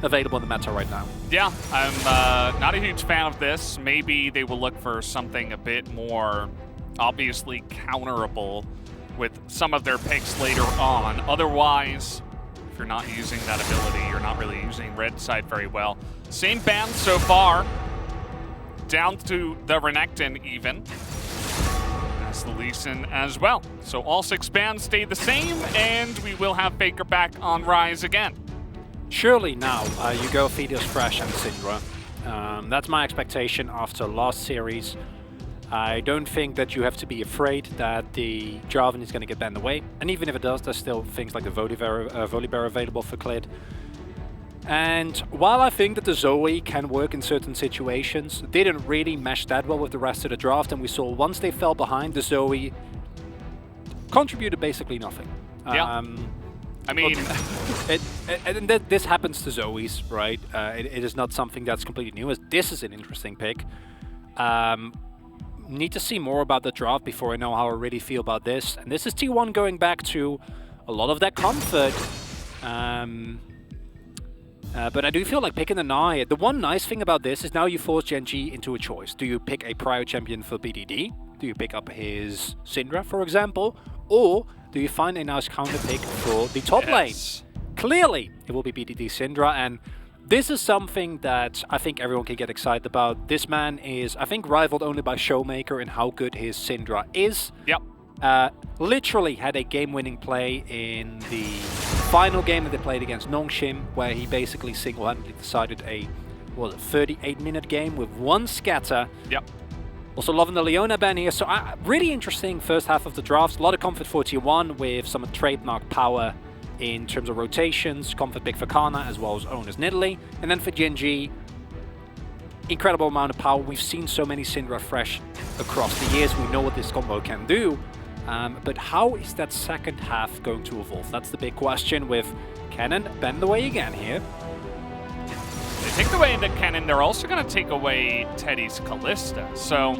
available in the meta right now. Yeah, I'm not a huge fan of this. Maybe they will look for something a bit more obviously counterable with some of their picks later on. Otherwise, if you're not using that ability, you're not really using red side very well. Same ban so far, down to the Renekton even, as the Lee Sin as well. So all 6 bans stay the same, and we will have Faker back on Rise again. Surely now you go Phoenix Fresh and Syndra. That's my expectation after last series. I don't think that you have to be afraid that the Jarvan is going to get banned away. And even if it does, there's still things like the Volibear available for Clid. And while I think that the Zoe can work in certain situations, they didn't really mesh that well with the rest of the draft. And we saw once they fell behind, the Zoe contributed basically nothing. Yeah. I mean, this happens to Zoes, right? It is not something that's completely new. This is an interesting pick. Need to see more about the draft before I know how I really feel about this. And this is T1 going back to a lot of that comfort. But I do feel like picking the Nai. The one nice thing about this is now you force Gen G into a choice. Do you pick a prior champion for BDD? Do you pick up his Syndra, for example? Or do you find a nice counter pick for the top lane? Clearly, it will be BDD Syndra, and this is something that I think everyone can get excited about. This man is, I think, rivaled only by Showmaker in how good his Syndra is. Yep. Literally had a game-winning play in the final game that they played against Nongshim, where he basically single-handedly decided a 38-minute game with 1 scatter. Yep. Also loving the Leona ban here, so really interesting first half of the draft. A lot of comfort for T1 with some trademark power in terms of rotations, comfort pick for Kana as well as own as Nidalee. And then for Gen G, incredible amount of power. We've seen so many Syndra Fresh across the years. We know what this combo can do. But how is that second half going to evolve? That's the big question with Cannon banned away again here. They take away the Cannon, they're also going to take away Teddy's Kalista. So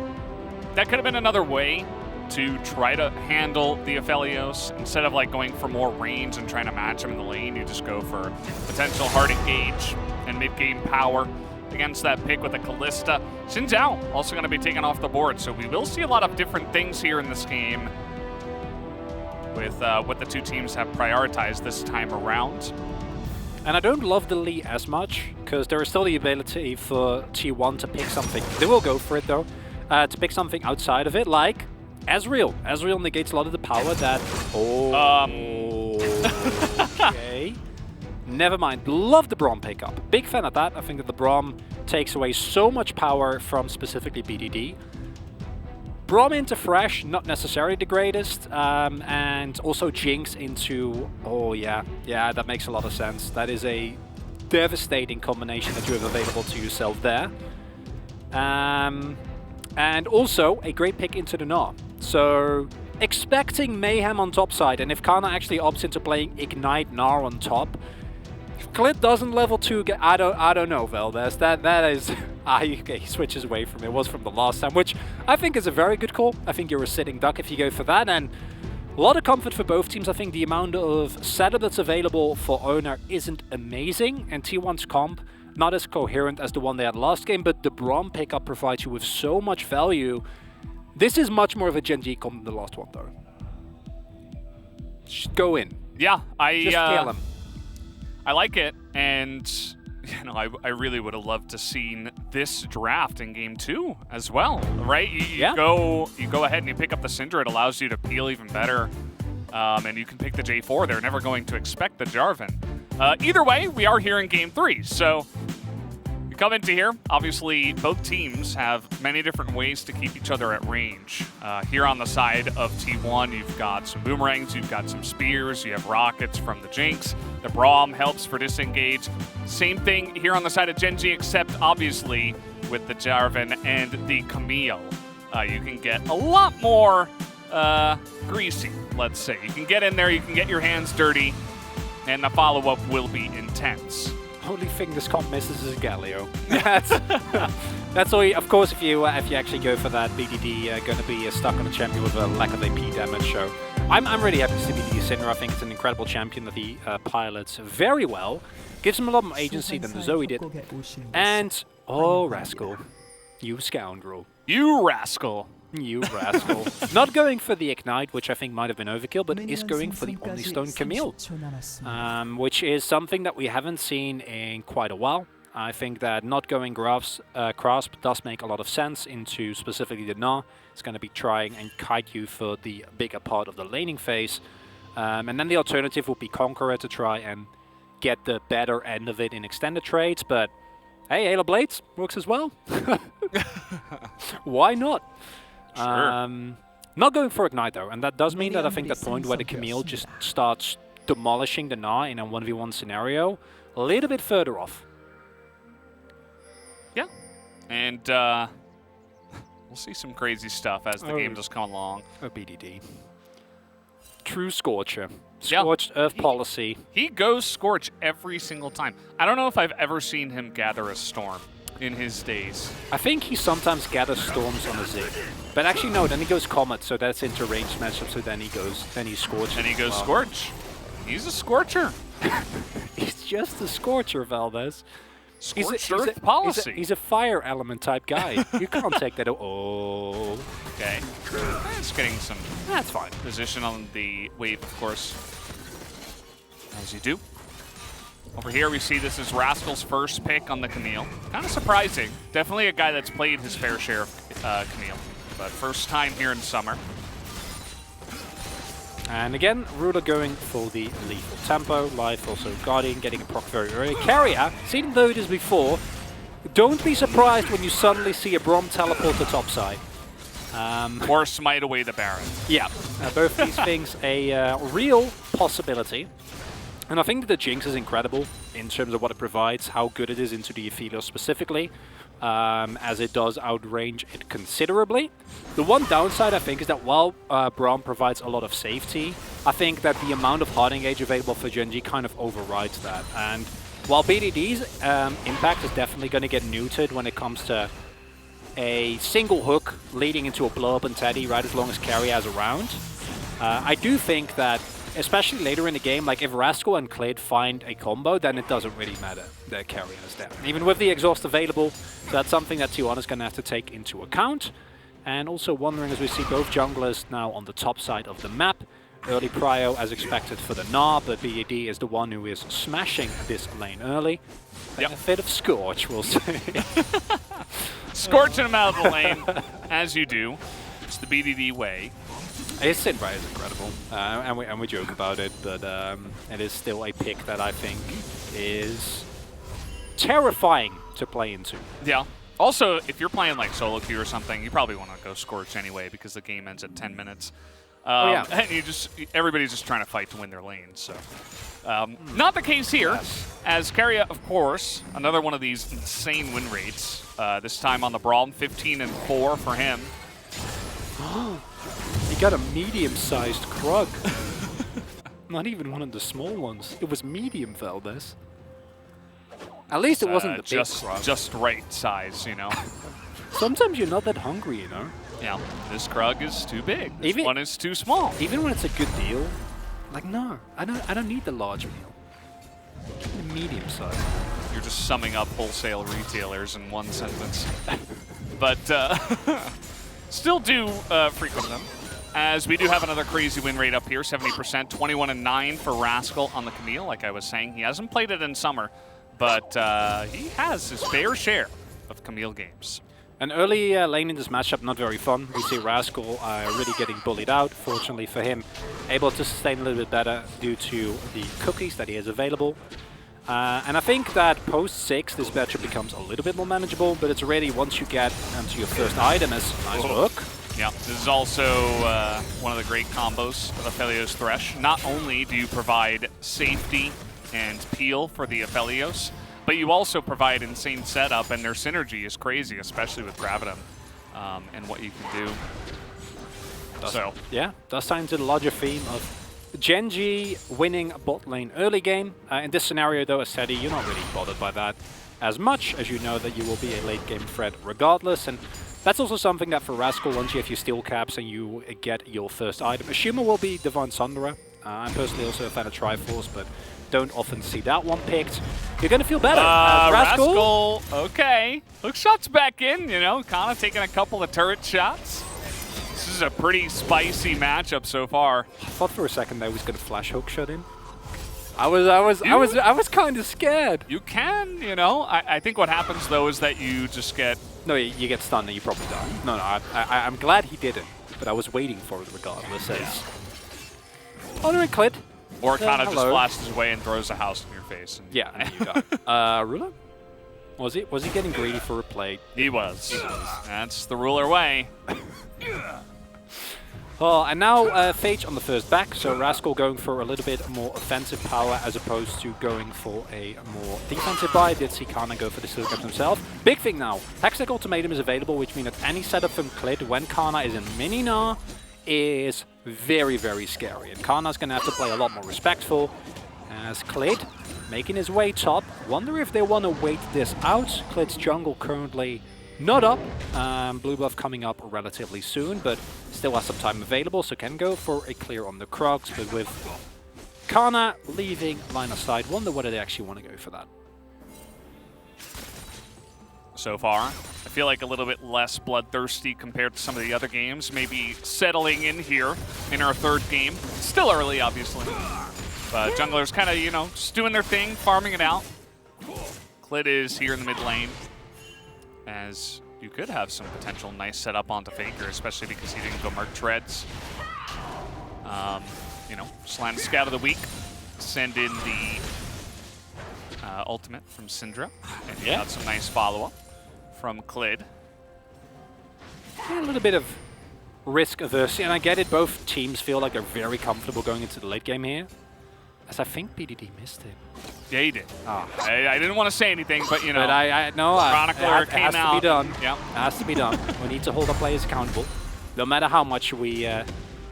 that could have been another way to try to handle the Aphelios. Instead of like going for more range and trying to match him in the lane, you just go for potential hard engage and mid-game power against that pick with a Kalista. Xin Zhao also going to be taken off the board, so we will see a lot of different things here in this game with what the two teams have prioritized this time around. And I don't love the Lee as much, because there is still the ability for T1 to pick something. They will go for it though, to pick something outside of it, like Ezreal. Ezreal negates a lot of the power that... Okay. Never mind. Love the Braum pickup. Big fan of that. I think that the Braum takes away so much power from specifically BDD. Braum into Fresh, not necessarily the greatest. And also Jinx into... Oh, yeah. Yeah, that makes a lot of sense. That is a devastating combination that you have available to yourself there. And also a great pick into the Gnar. So expecting mayhem on top side, and if Kana actually opts into playing Ignite Gnar on top, if Clid doesn't level 2, I don't know, Valdez. That is he switches away from it. It was from the last time, which I think is a very good call. I think you're a sitting duck if you go for that, and a lot of comfort for both teams. I think the amount of setup that's available for Owner isn't amazing, and T1's comp not as coherent as the one they had last game, but the Braum pickup provides you with so much value. This is much more of a Gen G comp than the last one, though. Just go in. Yeah, Just kill him. I like it, and you know, I really would have loved to seen this draft in game 2 as well, right? You go ahead and you pick up the Syndra. It allows you to peel even better, and you can pick the J4. They're never going to expect the Jarvan. Either way, we are here in game 3, so we come into here. Obviously, both teams have many different ways to keep each other at range. Here on the side of T1, you've got some boomerangs, you've got some spears, you have rockets from the Jinx. The Braum helps for disengage. Same thing here on the side of Gen G, except obviously with the Jarvan and the Camille. You can get a lot more greasy, let's say. You can get in there, you can get your hands dirty, and the follow-up will be intense. Only thing this comp misses is Galio. That's all. Of course, if you actually go for that, BDD going to be stuck on a champion with a lack of AP damage. So I'm really happy to see BDD Syndra. I think it's an incredible champion that he pilots very well. Gives him a lot more agency than the Zoe did. And, oh, Rascal. You scoundrel. You rascal. You rascal. Not going for the Ignite, which I think might have been overkill, but is going for the Omnistone Camille. Which is something that we haven't seen in quite a while. I think that not going Grasp does make a lot of sense into specifically the Gnar. It's going to be trying and kite you for the bigger part of the laning phase. And then the alternative would be Conqueror to try and get the better end of it in extended trades, but hey, Halo Blades works as well. Why not? Sure. Not going for Ignite though, and that does mean that I think that point where the Camille just starts demolishing the Gnar in a 1v1 scenario a little bit further off. Yeah, and we'll see some crazy stuff as the game does come along. A BDD. True Scorcher. Scorched Earth policy. He goes Scorch every single time. I don't know if I've ever seen him gather a Storm in his days. I think he sometimes gathers Storms on a Zig. But actually no, then he goes Comet, so that's into ranged matchup, so then he Scorches. And he goes Scorch. He's a Scorcher. He's just a Scorcher, Valdez. Scorched Earth policy. He's a fire element type guy. You can't take that. Oh. Okay. Just getting some That's fine. position on the wave, of course, as you do. Over here, we see this is Rascal's first pick on the Camille. Kind of surprising. Definitely a guy that's played his fair share of Camille, but first time here in summer. And again, Ruler going for the lethal tempo. Life also Guardian getting a proc very early. Carrier, seen him do this before. Don't be surprised when you suddenly see a Braum teleport to topside. Or smite away the Baron. Yeah, both these things a real possibility. And I think that the Jinx is incredible in terms of what it provides, how good it is into the Aphelios specifically, as it does outrange it considerably. The one downside, I think, is that while Braum provides a lot of safety, I think that the amount of hard engage available for Genji kind of overrides that. And while BDD's impact is definitely going to get neutered when it comes to a single hook leading into a blow-up and Teddy, right, as long as Carry has around, I do think that especially later in the game, like if Rascal and Klid find a combo, then it doesn't really matter that Carry is down. Even with the exhaust available, so that's something that T1 is going to have to take into account. And also wondering, as we see both junglers now on the top side of the map. Early prio as expected for the Gnar, but BAD is the one who is smashing this lane early. Yep. A bit of Scorch, we'll say. Scorching him out of the lane, as you do. It's the BDD way. His Syndra is incredible, and we joke about it, but it is still a pick that I think is terrifying to play into. Yeah. Also, if you're playing like solo queue or something, you probably want to go Scorch anyway because the game ends at 10 minutes. And everybody's just trying to fight to win their lane. So, not the case here, as Carrier, of course, another one of these insane win rates. This time on the Braum, 15-4 for him. He got a medium-sized Krug. Not even one of the small ones. It was medium, Valdez. At least it wasn't the big Krug. Just right size, you know. Sometimes you're not that hungry, you know. Yeah, this Krug is too big. This one is too small. Even when it's a good deal, like no, I don't need the large meal. Give me the medium size. You're just summing up wholesale retailers in one sentence. But still do frequent them, as we do have another crazy win rate up here, 70%, 21-9 for Rascal on the Camille. Like I was saying, he hasn't played it in summer, but he has his fair share of Camille games. An early lane in this matchup, not very fun. We see Rascal really getting bullied out. Fortunately for him, able to sustain a little bit better due to the cookies that he has available. And I think that post-6, this matchup becomes a little bit more manageable, but it's really once you get to your first item as nice hook. Yeah, this is also one of the great combos of Aphelios Thresh. Not only do you provide safety and peel for the Aphelios, but you also provide insane setup, and their synergy is crazy, especially with Graviton and what you can do. Does tie into the larger theme of Genji winning a bot lane early game. In this scenario, though, as Teddy, you're not really bothered by that as much, as you know that you will be a late game threat regardless. And That's also something that for Rascal, once you have your steel caps and you get your first item, Ashuma will be Divine Sunderer. I'm personally also a fan of Triforce, but don't often see that one picked. You're going to feel better. Rascal, okay. Hook shot's back in, you know, kind of taking a couple of turret shots. This is a pretty spicy matchup so far. I thought for a second that he was going to flash hook shot in. I was kind of scared. You can, you know. I think what happens though is that you just get. No, you get stunned and you probably die. No, I'm glad he didn't, but I was waiting for it regardless. Honor and Clit. Or kind of just flashes away and throws a house in your face. And yeah, and you die. Ruler? Was he getting greedy for a play? He was. That's the Ruler way. Oh, and now Phage on the first back, so Rascal going for a little bit more offensive power as opposed to going for a more defensive buy. Did see Kana go for the steel caps himself. Big thing now, Hextech Ultimatum is available, which means that any setup from Clit when Kana is in Mini-Na is very, very scary. And Kana's going to have to play a lot more respectful as Clit making his way top. Wonder if they want to wait this out. Clit's jungle currently not up. Blue buff coming up relatively soon, but still has some time available, so can go for a clear on the Crocs. But with Kana leaving line of sight, wonder whether they actually want to go for that. So far, I feel like a little bit less bloodthirsty compared to some of the other games. Maybe settling in here in our third game. Still early, obviously. But junglers kind of, you know, just doing their thing, farming it out. Clit is here in the mid lane. As you could have some potential nice setup onto Faker, especially because he didn't go Merc Treads. You know, Slant Scout of the Week. Send in the ultimate from Syndra. And you got some nice follow-up from Clit. Yeah, a little bit of risk averse, and I get it. Both teams feel like they're very comfortable going into the late game here. As I think BDD missed it. Yeah, he did. Oh. I didn't want to say anything, but you know. But Chronicler it has came to be done. Yeah. It has to be done. We need to hold our players accountable. No matter how much we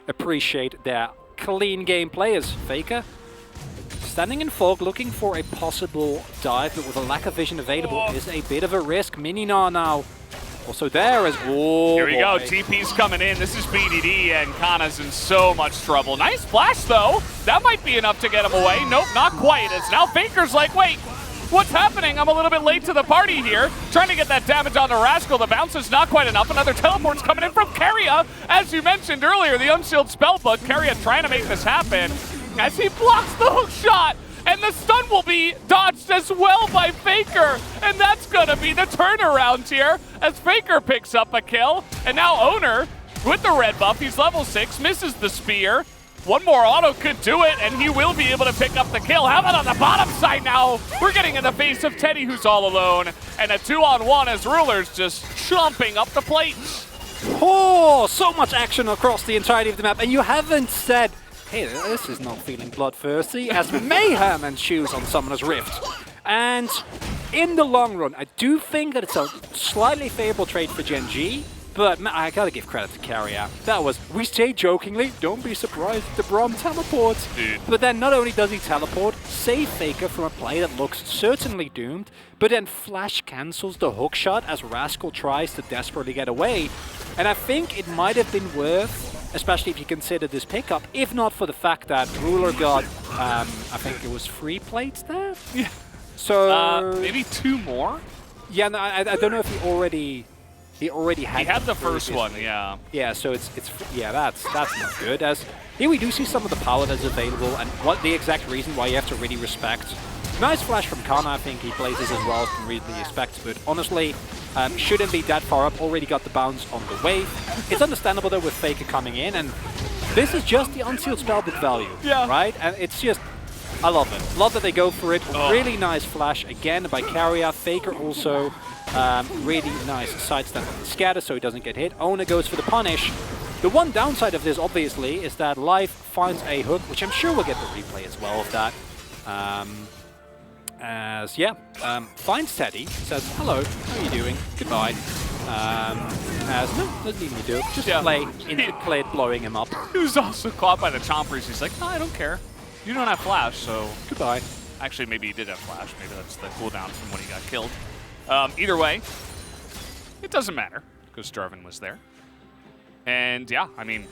appreciate their clean game players. Faker standing in fog, looking for a possible dive, but with a lack of vision available is a bit of a risk. Mini-Na now also there as Here we go, TP's coming in. This is BDD, and Kana's in so much trouble. Nice flash, though. That might be enough to get him away. Nope, not quite. As now Faker's like, wait, what's happening? I'm a little bit late to the party here. Trying to get that damage on the Rascal. The bounce is not quite enough. Another teleport's coming in from Keria. As you mentioned earlier, the Unsealed Spellbook. Keria trying to make this happen as he blocks the hook shot. And the stun will be dodged as well by Faker. And that's going to be the turnaround here as Faker picks up a kill. And now Owner with the red buff. He's level 6, misses the spear. One more auto could do it, and he will be able to pick up the kill. How about on the bottom side now? We're getting in the face of Teddy, who's all alone. And a 2-on-1 as Ruler's just chomping up the plate. Oh, so much action across the entirety of the map. And you haven't said, hey, this is not feeling bloodthirsty, as Mayhem ensues on Summoner's Rift. And in the long run, I do think that it's a slightly favorable trade for Gen G, but I gotta give credit to Keria. That was, we say jokingly, don't be surprised if the Braum teleports. Dude. But then not only does he teleport, save Faker from a play that looks certainly doomed, but then flash cancels the hook shot as Rascal tries to desperately get away. And I think it might have been worth, especially if you consider this pickup, if not for the fact that Ruler got, I think it was 3 plates there? Yeah. So maybe 2 more? Yeah, no, I don't know if he already had. He had the first one, yeah. Yeah, so it's yeah, that's not good. As here we do see some of the power that's available, and what the exact reason why you have to really respect. Nice flash from Kana. I think he plays this as well as can really expect, but honestly, shouldn't be that far up. Already got the bounce on the wave. It's understandable though with Faker coming in, and this is just the unsealed spellbook value, right? And it's just, I love it. Love that they go for it. Oh. Really nice flash again by Keria. Faker also really nice sidestep on the scatter so he doesn't get hit. Owner goes for the punish. The one downside of this, obviously, is that Life finds a hook, which I'm sure we'll get the replay as well of that. Finds Teddy, says, hello, how are you doing? Goodbye. No, doesn't even do it. Just play into Clit, blowing him up. He was also caught by the chompers. He's like, no, I don't care. You don't have flash, so goodbye. Actually, maybe he did have flash. Maybe that's the cooldown from when he got killed. Either way, it doesn't matter. because Jarvan was there. And yeah, I mean,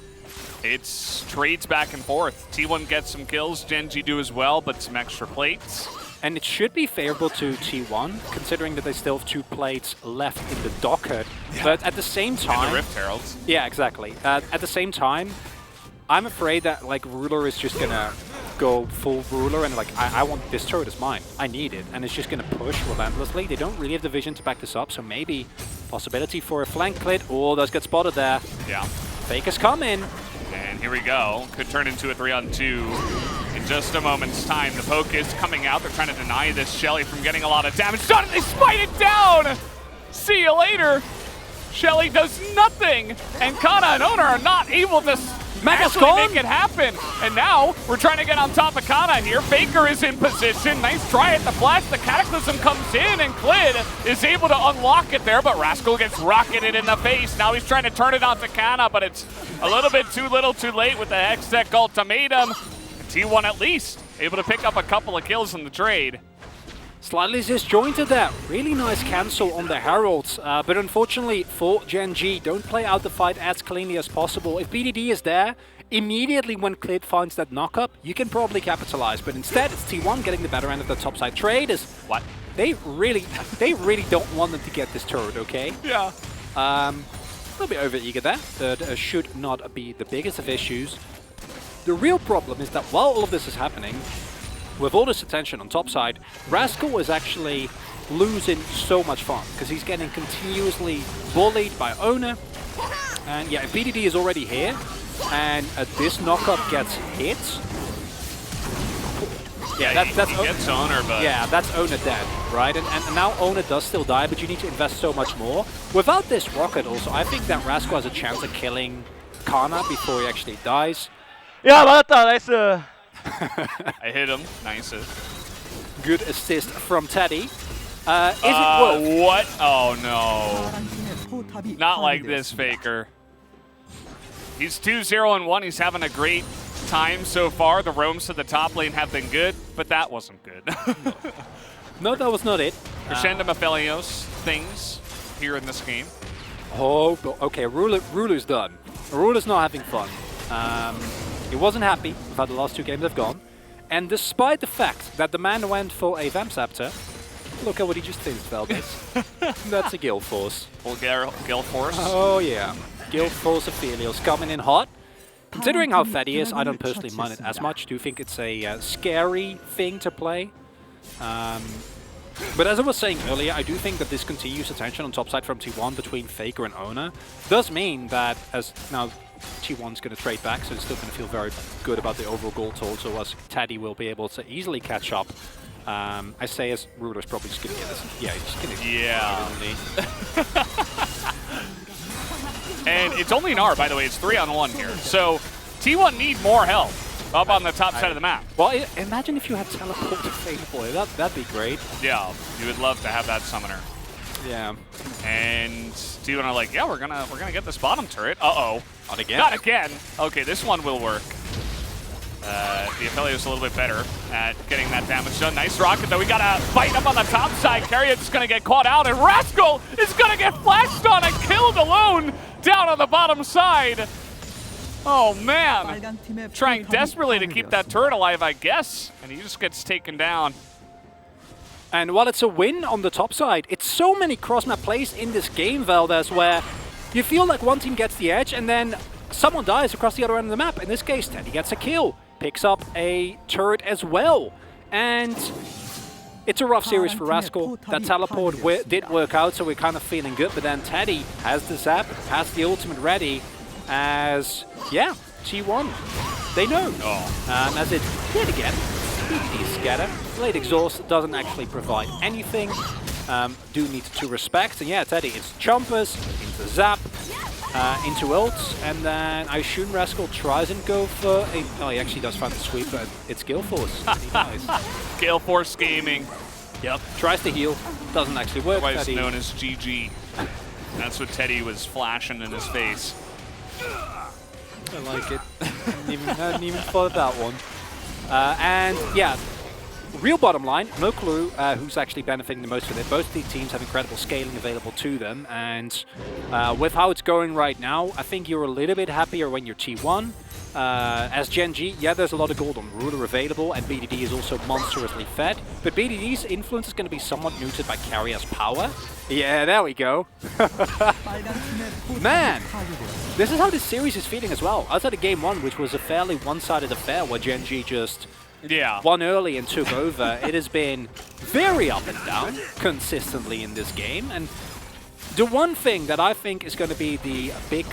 it's trades back and forth. T1 gets some kills, Gen G do as well, but some extra plates. And it should be favorable to T1, considering that they still have 2 plates left in the docket. Yeah. But at the same time... And the Rift Heralds. Yeah, exactly. At the same time, I'm afraid that like Ruler is just gonna go full Ruler and like, I want this turret is mine. I need it. And it's just gonna push relentlessly. They don't really have the vision to back this up, so maybe possibility for a flank clit. Oh, those get spotted there. Yeah. Fakers come in. And here we go. Could turn into a 3-on-2 in just a moment's time. The poke is coming out. They're trying to deny this Shelly from getting a lot of damage done. They smite it down! See you later. Shelly does nothing. And Kana and Owner are not able to actually make it happen. And now we're trying to get on top of Kana here. Faker is in position. Nice try at the flash. The Cataclysm comes in and Clid is able to unlock it there, but Rascal gets rocketed in the face. Now he's trying to turn it onto Kana, but it's a little bit too little too late with the Hextech ultimatum. And T1 at least able to pick up a couple of kills in the trade. Slightly disjointed there. Really nice cancel on the Heralds, but unfortunately for Gen G, don't play out the fight as cleanly as possible. If BDD is there, immediately when Clid finds that knock-up, you can probably capitalize, but instead it's T1 getting the better end of the topside trade. What? They really don't want them to get this turret, okay? Yeah. A little bit over-eager there. That should not be the biggest of issues. The real problem is that while all of this is happening, with all this attention on topside, Rascal is actually losing so much fun because he's getting continuously bullied by Owner. And yeah, if BDD is already here and this knockup gets hit, yeah, that's Owner, but yeah, that's Owner dead, right? And now Owner does still die, but you need to invest so much more. Without this rocket, also, I think that Rascal has a chance of killing Kana before he actually dies. Yeah, but nice. I hit him. Nice. Good assist from Teddy. Is it worth? What? Oh no. Not like this, Faker. He's 2-0-1. He's having a great time so far. The roams to the top lane have been good, but that wasn't good. No, that was not it. Crescendo Aphelios things here in this game. Oh, okay. Ruler's done. Ruler's not having fun. He wasn't happy with how the last 2 games have gone. And despite the fact that the man went for a Vamp Scepter, look at what he just finished, Velbis. That's a Guild Force. Full Guild Force? Oh yeah. Guild Force Aphelios coming in hot. Considering how fat he is, I don't personally mind it as much. Do think it's a scary thing to play. But as I was saying earlier, I do think that this continuous attention on topside from T1 between Faker and Owner does mean that as now T1's going to trade back, so it's still going to feel very good about the overall goal total, so as Teddy will be able to easily catch up. I say as Ruler's probably just going to get this. Yeah, he's just going to And it's only an R, by the way. It's 3-on-1 here. So T1 need more help up on the top side of the map. Well, imagine if you had teleport available. That'd be great. Yeah, you would love to have that summoner. Yeah. And T1 are like, yeah, we're gonna get this bottom turret. Uh-oh. Not again. Not again. Okay, this one will work. The Aphelios a little bit better at getting that damage done. Nice rocket, though. We got a fight up on the top side. Carriot's going to get caught out, and Rascal is going to get flashed on and killed alone down on the bottom side. Oh, man. Trying desperately to keep that turret alive, I guess. And he just gets taken down. And while it's a win on the top side, it's so many cross-map plays in this game, Valdez, where you feel like one team gets the edge, and then someone dies across the other end of the map. In this case, Teddy gets a kill. Picks up a turret as well. And it's a rough series for Rascal. That teleport did work out, so we're kind of feeling good. But then Teddy has the zap, has the ultimate ready as, yeah, T1. They know. As it yet again, BDD scatter. Blade Exhaust doesn't actually provide anything. Do need to respect. And yeah, Teddy, it's Chompers into zap. Into ults, and then I assume Rascal tries and go for a... Oh, he actually does find the sweep, but it's Gale Force. Nice. Gale Force Gaming. Yep. Tries to heal, doesn't actually work. Otherwise known as GG. That's what Teddy was flashing in his face. I like it. I hadn't even thought of that one. And yeah, real bottom line, no clue who's actually benefiting the most with it. Both the teams have incredible scaling available to them, and with how it's going right now, I think you're a little bit happier when you're T1. As Gen G, yeah, there's a lot of gold on Ruler available, and BDD is also monstrously fed, but BDD's influence is going to be somewhat neutered by Carrier's power. Yeah, there we go. Man, this is how this series is feeling as well. Outside of Game 1, which was a fairly one-sided affair where Gen G just won early and took over, it has been very up and down consistently in this game. And the one thing that I think is going to be the big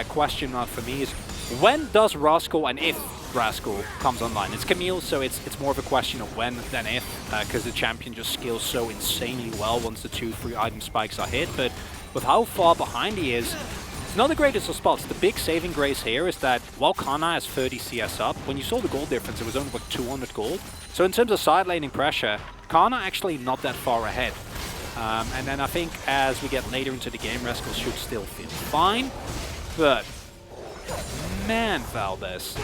question mark for me is when does Rascal and if Rascal comes online? It's Camille, so it's more of a question of when than if, because the champion just scales so insanely well once the 2-3 item spikes are hit. But with how far behind he is, it's not the greatest of spots. The big saving grace here is that while Kana has 30 CS up, when you saw the gold difference, it was only about 200 gold. So in terms of side laning pressure, Kana actually not that far ahead. And then I think as we get later into the game, Rascal should still feel fine. But man, Valdez,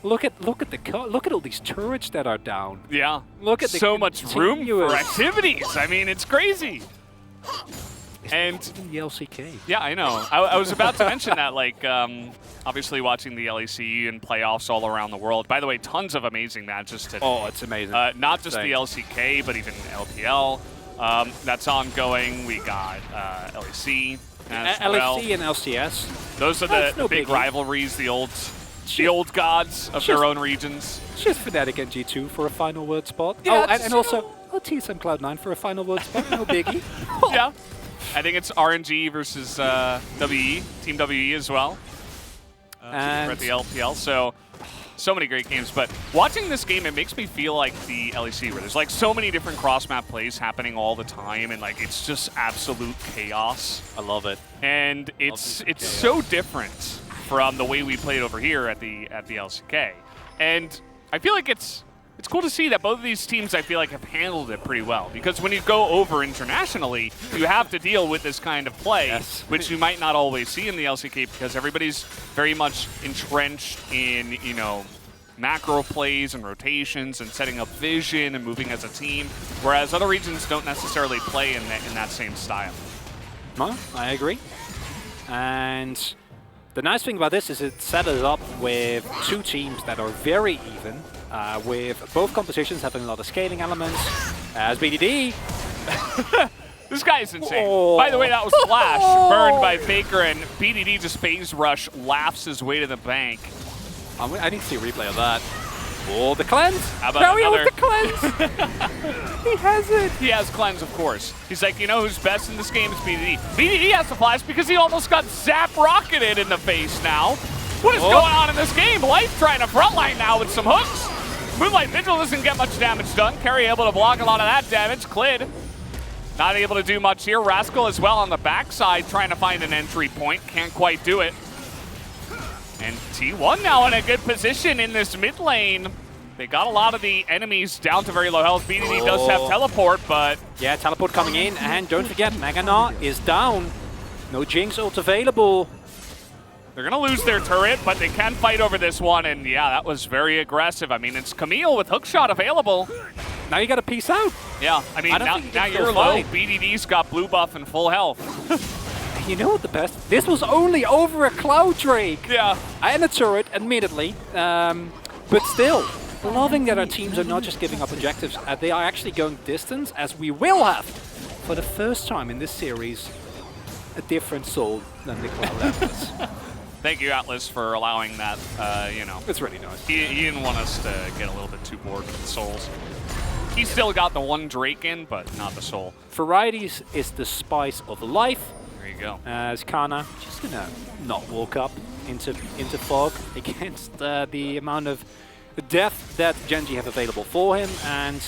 look at all these turrets that are down. Yeah, look at so much room for activities. I mean, it's crazy. And the LCK. Yeah, I know. I was about to mention that, like, obviously watching the LEC and playoffs all around the world. By the way, tons of amazing matches today. Oh, it's amazing. Not just the LCK, but even LPL. That's ongoing. We got LEC as well. LEC and LCS. Those are the big rivalries, the old gods of their own regions. It's just Fnatic and G2 for a final word spot. Yeah, and also TSM Cloud9 for a final word spot. No biggie. Yeah. I think it's RNG versus WE, Team WE as well. At the LPL, so many great games. But watching this game, it makes me feel like the LEC, where there's like so many different cross-map plays happening all the time, and like it's just absolute chaos. I love it. And it's so different from the way we played over here at the LCK. And I feel like it's cool to see that both of these teams, I feel like, have handled it pretty well. Because when you go over internationally, you have to deal with this kind of play, which you might not always see in the LCK because everybody's very much entrenched in, you know, macro plays and rotations and setting up vision and moving as a team, whereas other regions don't necessarily play in that same style. Well, I agree. And the nice thing about this is it set us up with two teams that are very even, with both compositions having a lot of scaling elements. As BDD... This guy is insane. Oh. By the way, that was Flash, burned by Faker, and BDD just phase rush, laughs his way to the bank. I need to see a replay of that. Oh, the cleanse! How about another? With the cleanse! He has it! He has cleanse, of course. He's like, you know who's best in this game is BDD. BDD has the flash because he almost got zap rocketed in the face now. What is going on in this game? Life trying to frontline now with some hooks. Moonlight Vigil doesn't get much damage done. Carry able to block a lot of that damage. Clid not able to do much here. Rascal as well on the backside trying to find an entry point. Can't quite do it. And T1 now in a good position in this mid lane. They got a lot of the enemies down to very low health. BDD does have teleport, but... Yeah, teleport coming in, and don't forget, Maganar is down. No Jinx ult available. They're going to lose their turret, but they can fight over this one, and yeah, that was very aggressive. I mean, it's Camille with hookshot available. Now you got to peace out. Yeah, I mean, now you're low. BDD's got blue buff and full health. You know what the best? This was only over a Cloud Drake. Yeah. And a turret, admittedly. But still, loving that our teams are not just giving up objectives. They are actually going distance, as we will have, for the first time in this series, a different soul than the Cloud Atlas. Thank you, Atlas, for allowing that, you know. It's really nice. He didn't want us to get a little bit too bored with the souls. He still got the one Drake in, but not the soul. Varieties is the spice of life. There you go. As Kana just gonna not walk up into fog against the amount of death that Gen G have available for him, and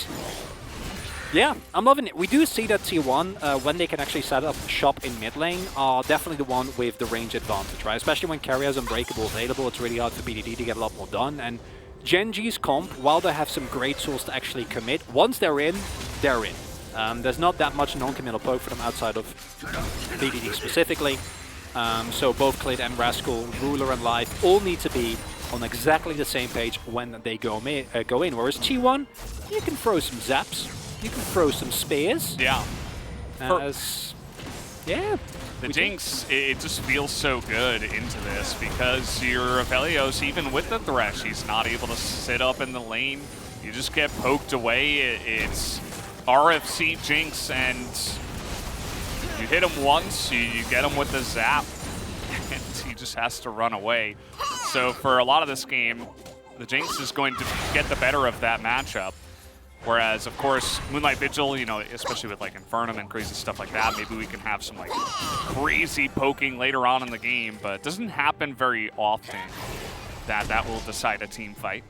yeah, I'm loving it. We do see that T1, when they can actually set up shop in mid lane, are definitely the one with the range advantage, right? Especially when Carrier has Unbreakable available, it's really hard for BDD to get a lot more done, and Gen G's comp, while they have some great tools to actually commit, once they're in, they're in. There's not that much non-committal poke for them outside of BDD specifically. So both Clid and Rascal, Ruler and Life all need to be on exactly the same page when they go in. Whereas T1, you can throw some zaps, you can throw some spears. Yeah. Yeah. The Jinx, it just feels so good into this because your Aphelios, even with the Thresh, he's not able to sit up in the lane. You just get poked away. It's RFC Jinx, and you hit him once, you get him with the zap, and he just has to run away. So for a lot of this game, the Jinx is going to get the better of that matchup. Whereas, of course, Moonlight Vigil, you know, especially with like Infernum and crazy stuff like that, maybe we can have some like crazy poking later on in the game, but it doesn't happen very often that will decide a team fight.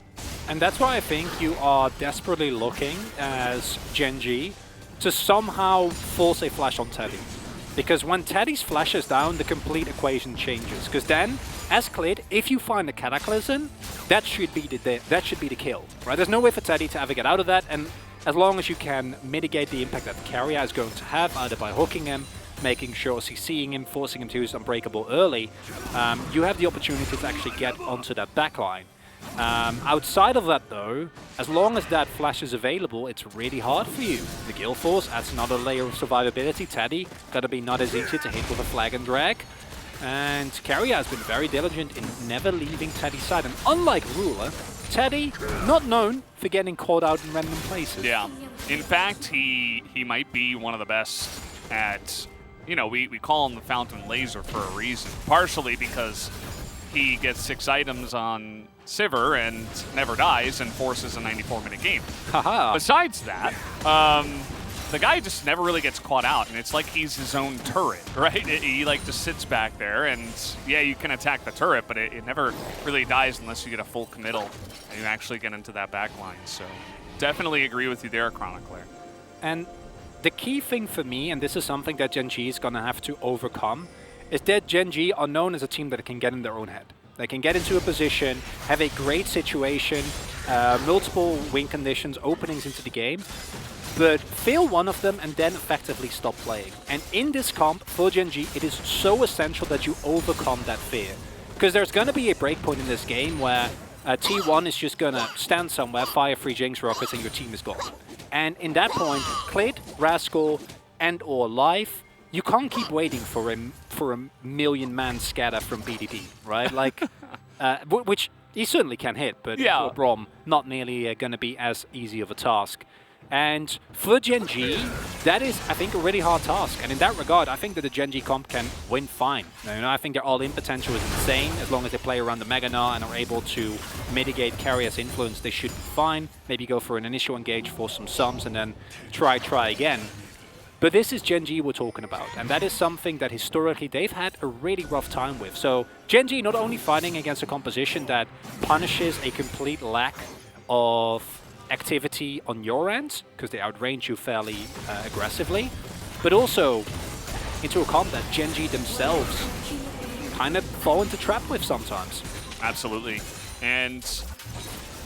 And that's why I think you are desperately looking as Gen G to somehow force a flash on Teddy. Because when Teddy's flash is down, the complete equation changes. Because then, as Clid, if you find the Cataclysm, that should be the kill, right? There's no way for Teddy to ever get out of that, and as long as you can mitigate the impact that the carrier is going to have, either by hooking him, making sure CCing him, forcing him to use Unbreakable early, you have the opportunity to actually get onto that backline. Outside of that though, as long as that flash is available, it's really hard for you. The Guild Force adds another layer of survivability. Teddy gotta be not as easy to hit with a flag and drag. And Carrier has been very diligent in never leaving Teddy's side. And unlike Ruler, Teddy, not known for getting caught out in random places. Yeah. In fact, he might be one of the best at, you know, we call him the Fountain Laser for a reason. Partially because he gets 6 items on Sivir and never dies and forces a 94-minute game. Haha. Besides that, the guy just never really gets caught out, and it's like he's his own turret, right? He like just sits back there, and yeah, you can attack the turret, but it never really dies unless you get a full committal and you actually get into that back line. So definitely agree with you there, Chronicler. And the key thing for me, and this is something that Gen G is going to have to overcome, is that Gen G are known as a team that can get in their own head. They can get into a position, have a great situation, multiple win conditions, openings into the game, but fail one of them and then effectively stop playing. And in this comp, for Gen G, it is so essential that you overcome that fear. Because there's going to be a breakpoint in this game where T1 is just going to stand somewhere, fire 3 Jinx rockets, and your team is gone. And in that point, Clid, Rascal, and or Life, you can't keep waiting for a million-man scatter from BDD, right? Like, which he certainly can hit, but yeah, for Brom, not nearly going to be as easy of a task. And for Gen G, that is, I think, a really hard task. And in that regard, I think that the Gen G comp can win fine. You know, I think their all-in potential is insane. As long as they play around the Mega Gnar and are able to mitigate Carrier's influence, they should be fine. Maybe go for an initial engage for some sums and then try again. But this is Gen G we're talking about, and that is something that historically they've had a really rough time with. So Gen G not only fighting against a composition that punishes a complete lack of activity on your end, because they outrange you fairly aggressively, but also into a comp that Gen G themselves kind of fall into trap with sometimes. Absolutely. And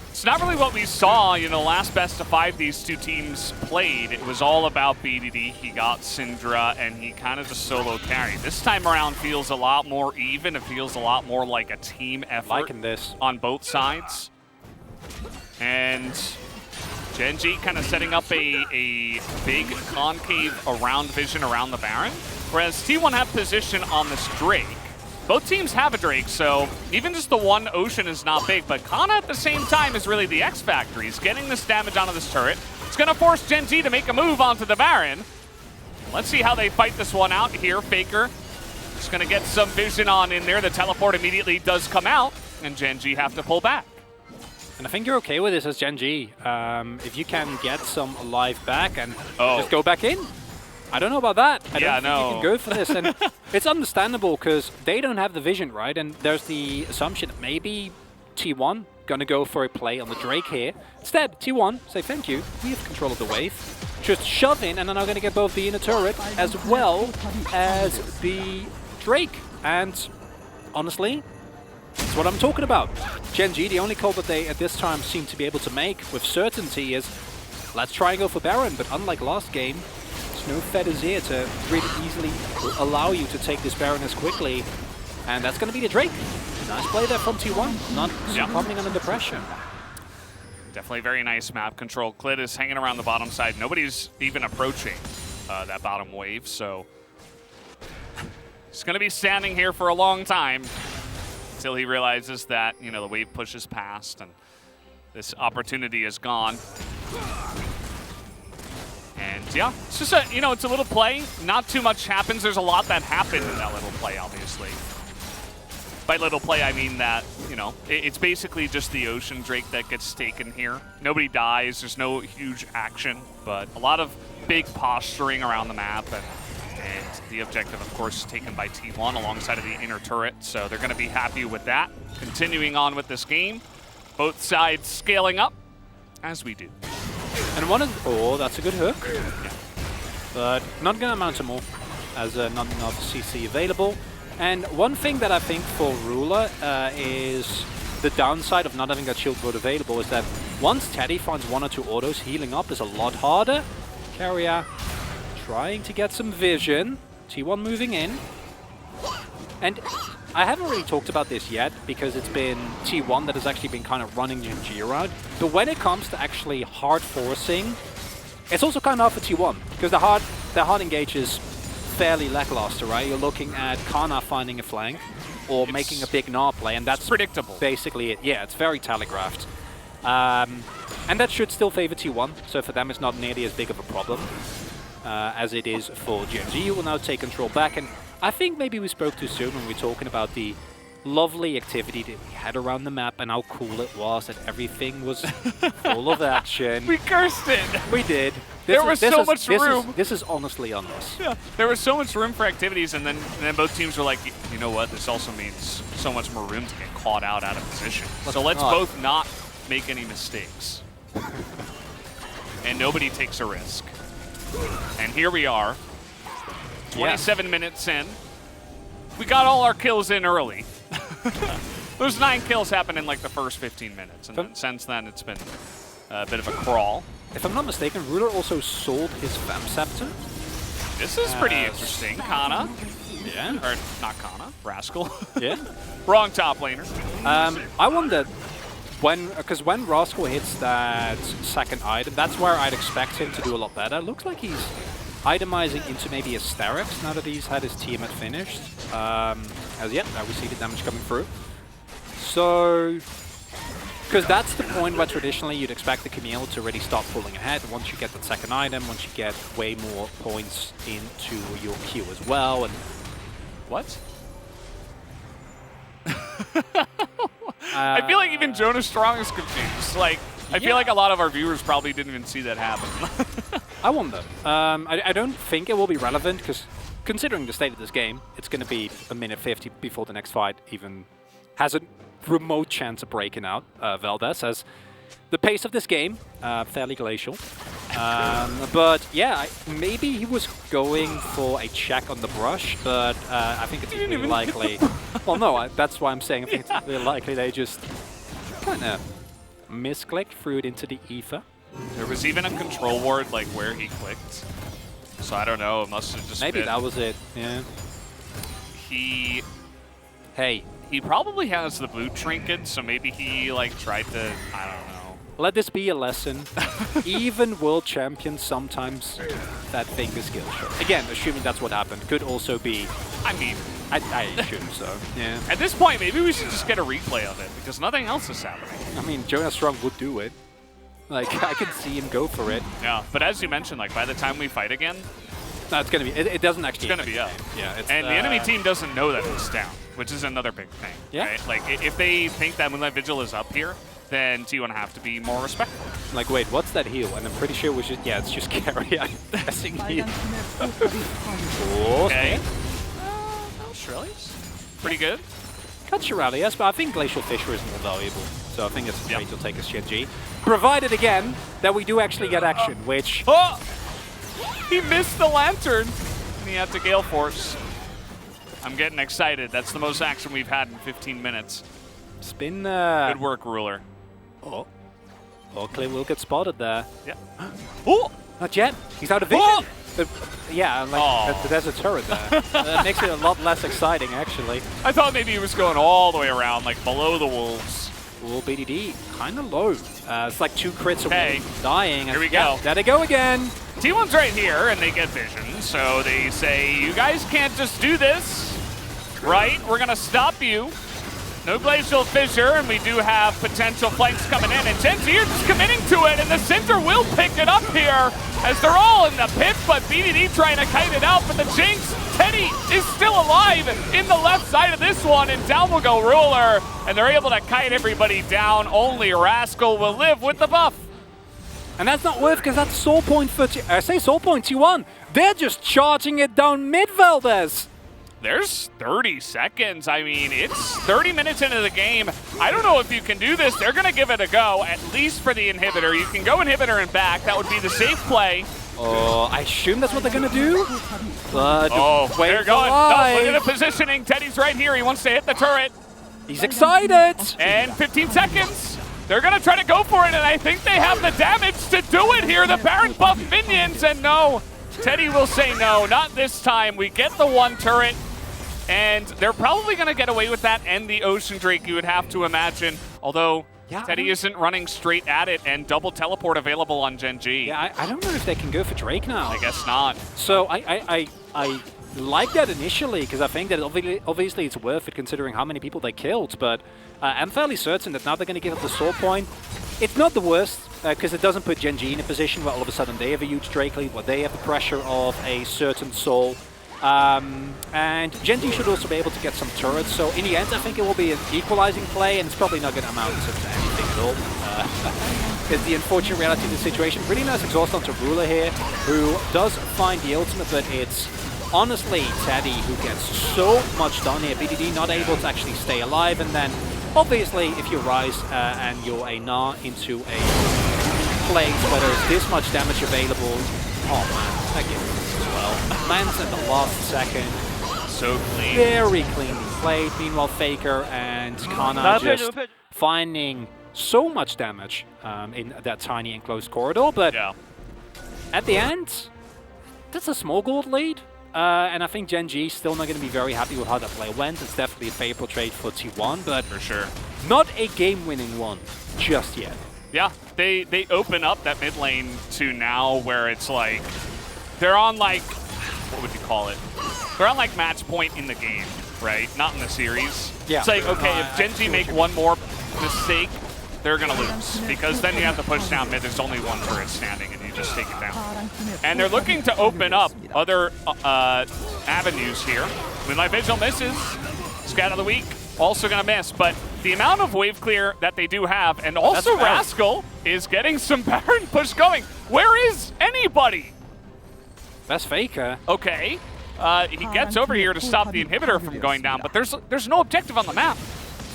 it's not really what we saw, you know, last best of 5 these two teams played. It was all about BDD. He got Syndra, and he kind of just solo carried. This time around feels a lot more even. It feels a lot more like a team effort liking this on both sides. And Gen G kind of setting up a big concave around vision around the Baron, whereas T1 have position on this Drake. Both teams have a Drake, so even just the one Ocean is not big, but Kana at the same time is really the X factor. He's getting this damage onto this turret. It's going to force Gen G to make a move onto the Baron. Let's see how they fight this one out here. Faker just going to get some vision on in there. The teleport immediately does come out, and Gen G have to pull back. And I think you're okay with this as Gen G. If you can get some life back and just go back in. I don't know about that. I don't think you can go for this. And it's understandable because they don't have the vision, right? And there's the assumption that maybe T1 going to go for a play on the Drake here. Instead, T1 say, thank you, we have control of the wave. Just shove in, and then I'm going to get both the inner turret as well as the Drake. And honestly, that's what I'm talking about. Gen G, the only call that they at this time seem to be able to make with certainty is, let's try and go for Baron. But unlike last game, there's no feathers here to really easily allow you to take this Baron as quickly. And that's going to be the Drake. Nice play there from T1, not succumbing under the pressure. Definitely very nice map control. Clit is hanging around the bottom side. Nobody's even approaching that bottom wave, so he's going to be standing here for a long time until he realizes that, you know, the wave pushes past and this opportunity is gone. And yeah, it's just a, you know, it's a little play. Not too much happens. There's a lot that happened in that little play, obviously. By little play, I mean that, you know, it's basically just the Ocean Drake that gets taken here. Nobody dies. There's no huge action, but a lot of big posturing around the map. And the objective, of course, taken by T1 alongside of the inner turret. So they're going to be happy with that. Continuing on with this game. Both sides scaling up, as we do. And one of, oh, that's a good hook. Yeah. But not going to amount to more, as not enough CC available. And one thing that I think for Ruler is the downside of not having that shield board available is that once Teddy finds 1 or 2 autos, healing up is a lot harder. Carrier trying to get some vision. T1 moving in. And I haven't really talked about this yet because it's been T1 that has actually been kind of running Gen.G around. But when it comes to actually hard forcing, it's also kind of hard for T1 because the hard engage is fairly lackluster, right? You're looking at Kana finding a flank or making a big Gnar play, and that's predictable. Basically it. Yeah, it's very telegraphed. And that should still favor T1, so for them it's not nearly as big of a problem as it is for Gen.G, who will now take control back. And I think maybe we spoke too soon when we were talking about the lovely activity that we had around the map and how cool it was, that everything was full of action. We cursed it! We did. There was so much room. This is honestly on us. Yeah, there was so much room for activities, and then both teams were like, you know what, this also means so much more room to get caught out of position. So let's both not make any mistakes. And nobody takes a risk. And here we are, 27 minutes in. We got all our kills in early. Those 9 kills happened in like the first 15 minutes, and then since then it's been a bit of a crawl. If I'm not mistaken, Ruler also sold his Fam Scepter. This is pretty interesting. Kana. Yeah. Or not Kana, Rascal. Yeah. Wrong top laner. I wonder because when Rascal hits that second item, that's where I'd expect him to do a lot better. Looks like he's itemizing into maybe a Starix now that he's had his Tiamat finished. As yet, now we see the damage coming through. So, because that's the point where traditionally you'd expect the Camille to really start pulling ahead. Once you get that second item, once you get way more points into your queue as well. And what? I feel like even Jonas Strong is confused. Like, I feel like a lot of our viewers probably didn't even see that happen. I wonder. I don't think it will be relevant because considering the state of this game, it's going to be a minute 50 before the next fight even has a remote chance of breaking out. Valdez says the pace of this game, fairly glacial. But yeah, maybe he was going for a check on the brush, but I think it's really likely. Well, no, that's why I'm saying I think it's really likely they just kind of misclicked, threw it into the ether. There was even a control ward like where he clicked. So I don't know, it must have just maybe been, that was it, yeah. He probably has the blue trinket, so maybe he like tried to, I don't know. Let this be a lesson. Even world champions sometimes that fake a skill shot. Again, assuming that's what happened. Could also be, I mean, I assume so, yeah. At this point, maybe we should just get a replay of it, because nothing else is happening. I mean, Jonas Strong would do it. Like, I could see him go for it. Yeah, but as you mentioned, like, by the time we fight again... No, it's going to be... It doesn't actually... It's going to be up. Yeah, it's, and the enemy team doesn't know that it's down, which is another big thing, yeah. Right? Like, if they think that Moonlight Vigil is up here, then T1 have to be more respectful. Like, wait, what's that heal? And I'm pretty sure it was just... Yeah, it's just carry. I'm guessing heal. Okay. Australia's pretty good. Cut Shirali, yes, but I think Glacial Fissure is more valuable. So I think it's a trade to take as Gen.G. Provided, again, that we do actually get action, which... Oh! He missed the lantern, and he had to Gale Force. I'm getting excited. That's the most action we've had in 15 minutes. It's been... Good work, Ruler. Oh. Oh, Clay will get spotted there. Yeah. Oh! Not yet. He's out of vision. Oh! Yeah, like there's a turret there. That makes it a lot less exciting, actually. I thought maybe he was going all the way around, like below the wolves. Well, BDD kind of low. It's like 2 crits away from dying. Here we go. There they go again. T1's right here, and they get vision, so they say, you guys can't just do this, right? We're going to stop you. No Glacial Fissure, and we do have potential flanks coming in, and Gen Z are just committing to it, and the Cinder will pick it up here as they're all in the pit, but BDD trying to kite it out, but the Jinx, Teddy is still alive in the left side of this one, and down will go Ruler, and they're able to kite everybody down. Only Rascal will live with the buff. And that's not worth, because that's Soul Point for Soul Point T1. They're just charging it down mid, Valdez. There's 30 seconds. I mean, it's 30 minutes into the game. I don't know if you can do this. They're going to give it a go, at least for the inhibitor. You can go inhibitor and back. That would be the safe play. Oh, I assume that's what they're going to do. But they're going. No, look at the positioning. Teddy's right here. He wants to hit the turret. He's excited. And 15 seconds. They're going to try to go for it, and I think they have the damage to do it here. The Baron buff minions, and no. Teddy will say no, not this time. We get the 1 turret. And they're probably going to get away with that and the Ocean Drake, you would have to imagine. Although Teddy isn't running straight at it, and double teleport available on Gen G. Yeah, I don't know if they can go for Drake now. I guess not. So I like that initially, because I think that obviously it's worth it considering how many people they killed. But I'm fairly certain that now they're going to give up the Soul Point. It's not the worst, because it doesn't put Gen G in a position where all of a sudden they have a huge Drake lead, where they have the pressure of a certain Soul. And Gen Z should also be able to get some turrets, so in the end I think it will be an equalizing play, and it's probably not going to amount to anything at all. It's the unfortunate reality of the situation. Really nice exhaust onto Ruler here, who does find the ultimate, but it's honestly Teddy who gets so much done here. BDD not able to actually stay alive, and then obviously if you rise and you're a Gnar into a place where there's this much damage available, oh man, that gives lands at the last second. So clean. Very cleanly played. Meanwhile, Faker and Kana just finding so much damage in that tiny enclosed corridor. But at the end, that's a small gold lead. And I think Gen G is still not going to be very happy with how that play went. It's definitely a favorable trade for T1, but for sure, not a game-winning one just yet. Yeah, they open up that mid lane to now where it's like, they're on like, what would you call it? They're on like match point in the game, right? Not in the series. Yeah. It's like, okay, if Gen Z make one more mistake, they're going to lose. Because then you have to push down mid. There's only 1 turret standing, and you just take it down. And they're looking to open up other avenues here. Moonlight Vigil misses. Scat of the Week, also going to miss. But the amount of wave clear that they do have, and also Rascal is getting some Baron push going. Where is anybody? That's Faker. Okay. He gets over here to stop the inhibitor from going down, but there's no objective on the map.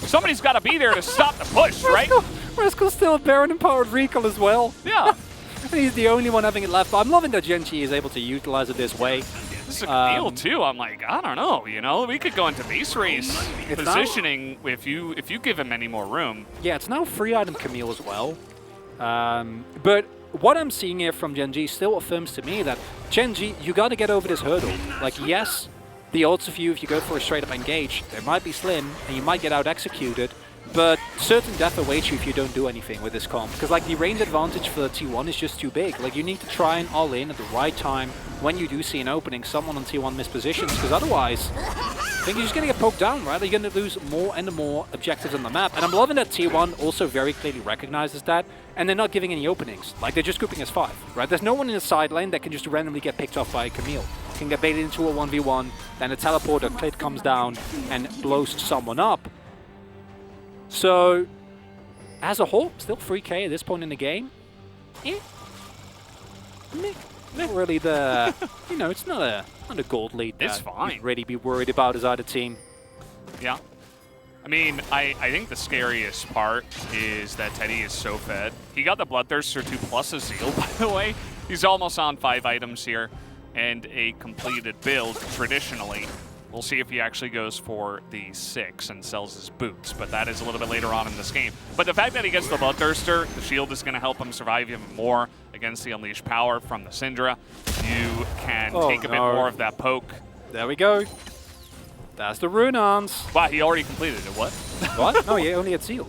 Somebody's got to be there to stop the push, right? Rascal's still a Baron-empowered recall as well. Yeah. And he's the only one having it left. But I'm loving that Gen G is able to utilize it this way. This is a deal, too. I'm like, I don't know, you know? We could go into base race positioning if you give him any more room. Yeah, it's now 3-item Camille as well. But what I'm seeing here from Gen G still affirms to me that Gen G, you got to get over this hurdle. Like, yes, the odds of you, if you go for a straight-up engage, they might be slim, and you might get out-executed, but certain death awaits you if you don't do anything with this comp. Because, like, the range advantage for T1 is just too big. Like, you need to try and all-in at the right time when you do see an opening, someone on T1 mispositions, because otherwise, I think you're just going to get poked down, right? You're going to lose more and more objectives on the map. And I'm loving that T1 also very clearly recognizes that, and they're not giving any openings. Like, they're just grouping as 5, right? There's no one in the side lane that can just randomly get picked off by Camille. Can get baited into a 1v1, then a teleporter, Clit comes down and blows someone up. So, as a whole, still 3k at this point in the game. Not really the, you know, it's not a gold lead that it's fine. You'd really be worried about as either team. Yeah. I mean, I think the scariest part is that Teddy is so fed. He got the Bloodthirster 2 plus a Zeal, by the way. He's almost on 5 items here and a completed build, traditionally. We'll see if he actually goes for the 6 and sells his boots, but that is a little bit later on in this game. But the fact that he gets the Bloodthirster, the shield is going to help him survive even more against the Unleashed Power from the Syndra. You can take a bit more of that poke. There we go. That's the Runons. Wow, he already completed it. What? What? No, he only had Seal.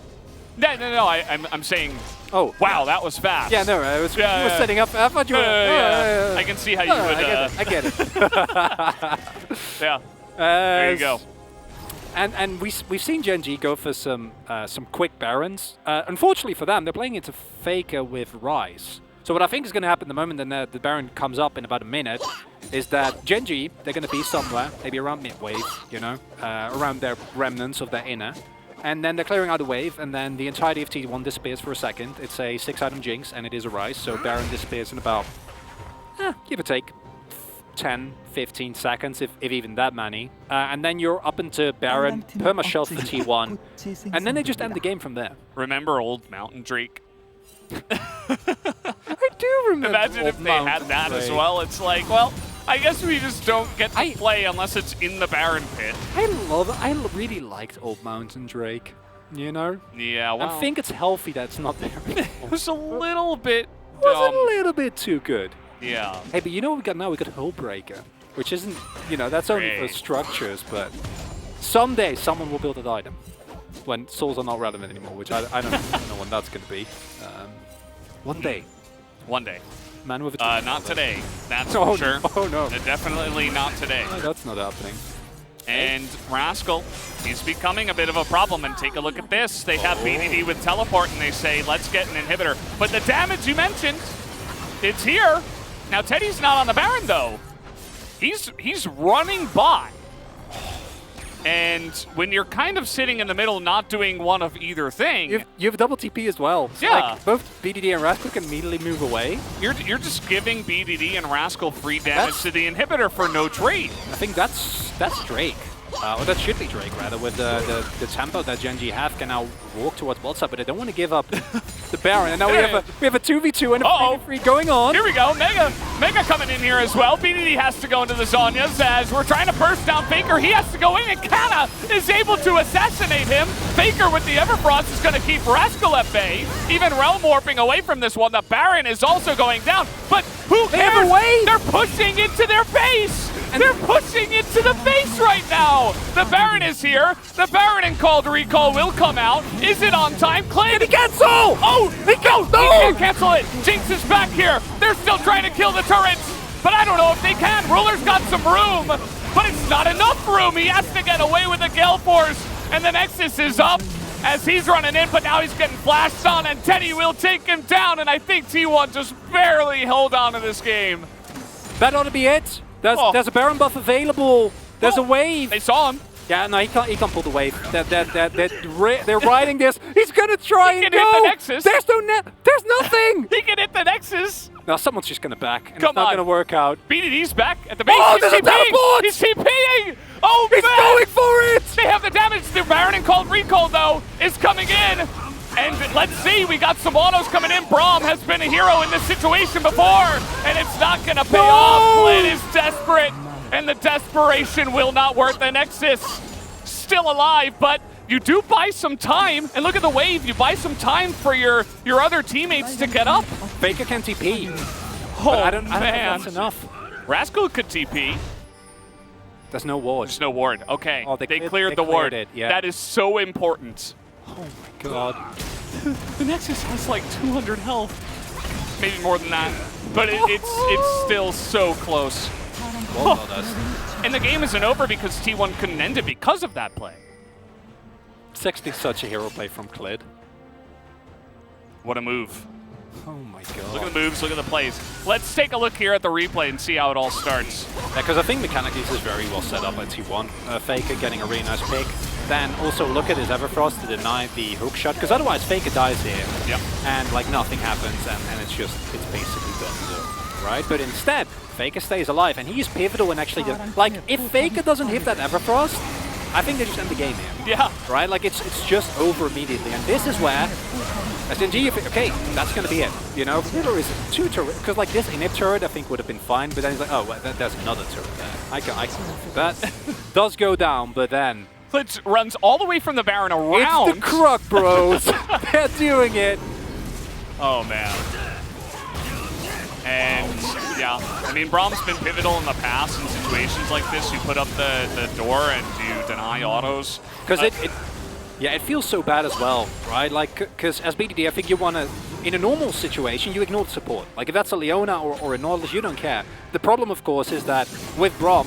No, I'm saying. Oh, wow, that was fast. Yeah, no, I was setting up. I thought you were. I can see how you would. I get it. Yeah. There you go. And we've seen Gen G go for some quick Barons. Unfortunately for them, they're playing into Faker with Ryze. So what I think is going to happen the moment the Baron comes up in about a minute is that Gen G, they're going to be somewhere, maybe around mid-wave, you know, around their remnants of their inner. And then they're clearing out a wave, and then the entirety of T1 disappears for a second. It's a 6-item Jinx, and it is a Ryze, so Baron disappears in about, give or take, 10, 15 seconds, if even that many. And then you're up into Baron, perma-shelf for T1, and then they just end the game from there. Remember old Mountain Drake? I do remember. Imagine if they had that as well. It's like, well, I guess we just don't get to play unless it's in the Baron pit. I really liked Old Mountain Drake, you know? Yeah, well. I think it's healthy that's not there anymore. It was a little bit It was a little bit too good. Yeah. Hey, but you know what we got now? We got Hullbreaker, which isn't, you know, that's only for structures, but someday someone will build an item when souls are not relevant anymore, which I don't know when that's going to be. One day. One day. Man with a not today. That's for sure. Oh no. Definitely not today. No, that's not happening. And Rascal, he's becoming a bit of a problem. And take a look at this. They have BDD with teleport, and they say, let's get an inhibitor. But the damage you mentioned, it's here. Now Teddy's not on the Baron though. He's running by. And when you're kind of sitting in the middle, not doing one of either thing, you have double TP as well. So yeah, like both BDD and Rascal can immediately move away. You're just giving BDD and Rascal free damage to the inhibitor for no trade. I think that's Drake. Or that should be Drake, rather, with the tempo that Gen G have can now walk towards bot side, but they don't want to give up the Baron. And now we have a 2v2 and a 3v3 going on. Here we go, Mega coming in here as well. BDD has to go into the Zhonya's as we're trying to burst down Faker. He has to go in, and Kana is able to assassinate him. Faker with the Everfrost is going to keep Rascal at bay. Even Realm warping away from this one. The Baron is also going down, but who cares? They're pushing into their base. They're pushing into the base right now. The Baron is here. The Baron and Called Recall will come out. Is it on time? Clay, he cancel! Oh, he goes! No! He can't cancel it. Jinx is back here. They're still trying to kill the turrets, but I don't know if they can. Ruler's got some room, but it's not enough room. He has to get away with the Gale Force, and the Nexus is up as he's running in, but now he's getting flashed on, and Teddy will take him down, and I think T1 just barely held on to this game. That ought to be it. There's a Baron buff available. There's a wave. They saw him. Yeah, no, he can't pull the wave. They're riding this. He's gonna try he and can hit the Nexus. There's nothing. He can hit the Nexus. No, someone's just gonna back, and Come it's not gonna work out. BDD's back at the base. Oh, there's a teleport! He's TPing. Oh, he's going for it. They have the damage. The Baron and Called Recall though is coming in. And let's see, we got some autos coming in. Braum has been a hero in this situation before, and it's not going to pay off. Flynn is desperate, and the desperation will not work. The Nexus still alive, but you do buy some time. And look at the wave. You buy some time for your other teammates to get up. Faker can TP. Oh, I don't think man. that's enough. Rascal could TP. There's no ward. There's no ward. Okay, oh, they cleared the ward. Yeah. That is so important. Oh my god. The Nexus has like 200 health. Maybe more than that. But it's still so close. And the game isn't over because T1 couldn't end it because of that play. 60 such a hero play from Klid. What a move. Oh my god. Look at the moves, look at the plays. Let's take a look here at the replay and see how it all starts. Yeah, because I think mechanically this is very well set up by T1. Faker getting a really nice pick. Then also look at his Everfrost to deny the hook shot, because otherwise Faker dies here. Yep. And like nothing happens, and it's basically done so, right? But instead, Faker stays alive, and he's pivotal in actually, like if Faker doesn't hit that Everfrost, I think they just end the game here. Yeah. Right? Like, it's just over immediately. And this is where, as NG, okay, that's going to be it. You know, there is 2 turrets. Because, like, this inhib turret, I think, would have been fine. But then he's like, oh, well, there's another turret there. That does go down, but then... Klitz runs all the way from the Baron around. It's the Croc Bros. They're doing it. Oh, man. And, yeah, I mean, Brahm's been pivotal in the past in situations like this. You put up the door and you deny autos. Because it feels so bad as well, right? Like, because as BDD, I think you want to, in a normal situation, you ignore the support. Like, if that's a Leona or a Nautilus, you don't care. The problem, of course, is that with Braum,